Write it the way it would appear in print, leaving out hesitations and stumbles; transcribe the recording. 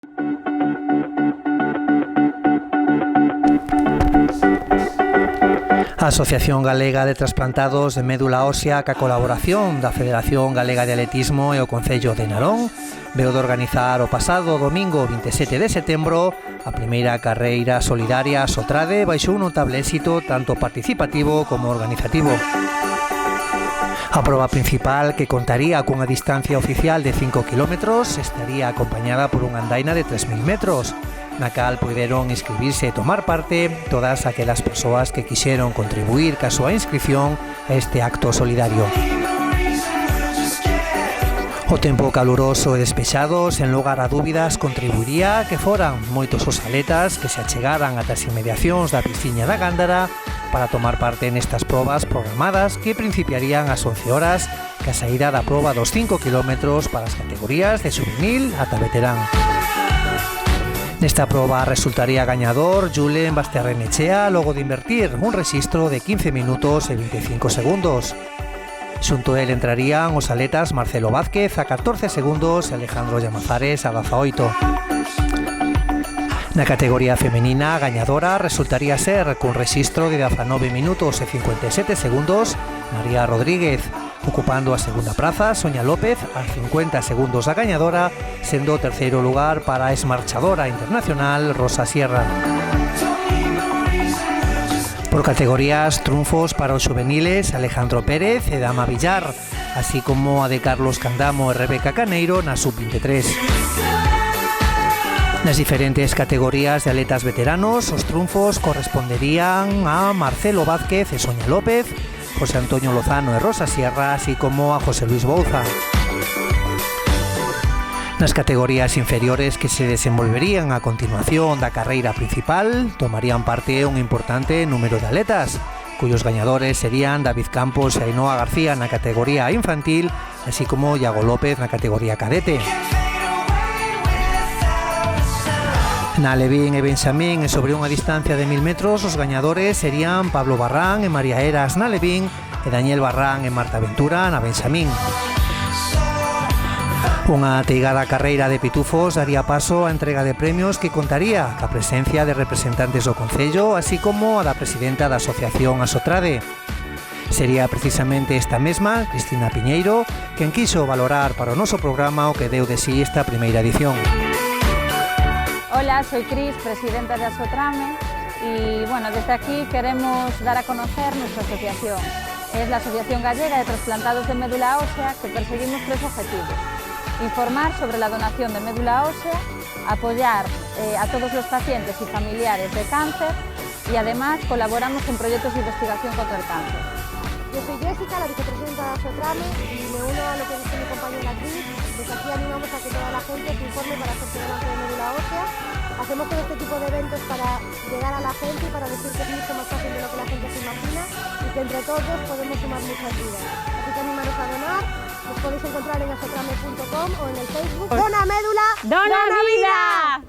A Asociación Galega de Trasplantados de Médula Ósea, ca colaboración da Federación Galega de Atletismo e o Concello de Narón, veu de organizar o pasado domingo 27 de setembro a primeira carreira solidaria Sotrade baixo un notable éxito tanto participativo como organizativo. A proba principal, que contaría cunha distancia oficial de 5 km, estaría acompañada por unha andaina de 3.000 metros, na cal puideron inscribirse e tomar parte todas aquelas persoas que quixeron contribuir ca súa inscripción a este acto solidario. O tempo caluroso e despexado, sen lugar a dúbidas, contribuiría que foran moitos os atletas que se achegaran ata as inmediacións da pisciña da Gándara para tomar parte nestas probas programadas que principiarían ás 11 horas ca saída da proba dos 5 km para as categorías de xuvenil ata veterán. Nesta proba resultaría gañador Julen Basterrenechea logo de invertir un rexistro de 15 minutos e 25 segundos. Xunto a él entrarían os atletas Marcelo Vázquez a 14 segundos e Alejandro Llamazares a 18. Na categoría femenina, a gañadora resultaría ser cun rexistro de 19 minutos e 57 segundos María Rodríguez, ocupando a segunda praza Sonia López a 50 segundos da gañadora, sendo o terceiro lugar para a esmarchadora internacional Rosa Sierra. Por categorías, triunfos para os xuveniles Alejandro Pérez e Dama Villar, así como a de Carlos Candamo e Rebeca Caneiro na sub-23. Nas diferentes categorías de atletas veteranos, os triunfos corresponderían a Marcelo Vázquez e Sonia López, José Antonio Lozano e Rosa Sierra, así como a José Luis Bouza. Nas categorías inferiores que se desenvolverían a continuación da carreira principal, tomarían parte un importante número de atletas, cuyos gañadores serían David Campos e Ainhoa García na categoría infantil, así como Iago López na categoría cadete. Na Levín e Benxamín e sobre unha distancia de 1000 metros, os gañadores serían Pablo Barrán e María Eras na Levín e Daniel Barrán e Marta Ventura na Benxamín. Unha ateigada carreira de pitufos daría paso á entrega de premios que contaría ca presencia de representantes do Concello, así como a da presidenta da Asociación Asotrade. Sería precisamente esta mesma, Cristina Piñeiro, quen quixo valorar para o noso programa o que deu de sí esta primeira edición. Hola, soy Cris, presidenta de Asotrame y bueno, desde aquí queremos dar a conocer nuestra asociación. Es la Asociación Gallega de Trasplantados de Médula Ósea, que perseguimos tres objetivos: informar sobre la donación de médula ósea, apoyar a todos los pacientes y familiares de cáncer y además colaboramos en proyectos de investigación contra el cáncer. Yo soy Jessica, la vicepresidenta de Asotrame, y me uno a lo que dice mi compañera Cris. Desde aquí animamos a que toda la gente se informe para hacerse donante de médula ósea. Hacemos todo este tipo de eventos para llegar a la gente y para decir que es mucho más fácil de lo que la gente se imagina y que entre todos podemos sumar muchas vidas. Así que animaros a donar. Nos podéis encontrar en asotrame.com o en el Facebook. ¡Dona médula! ¡Dona vida!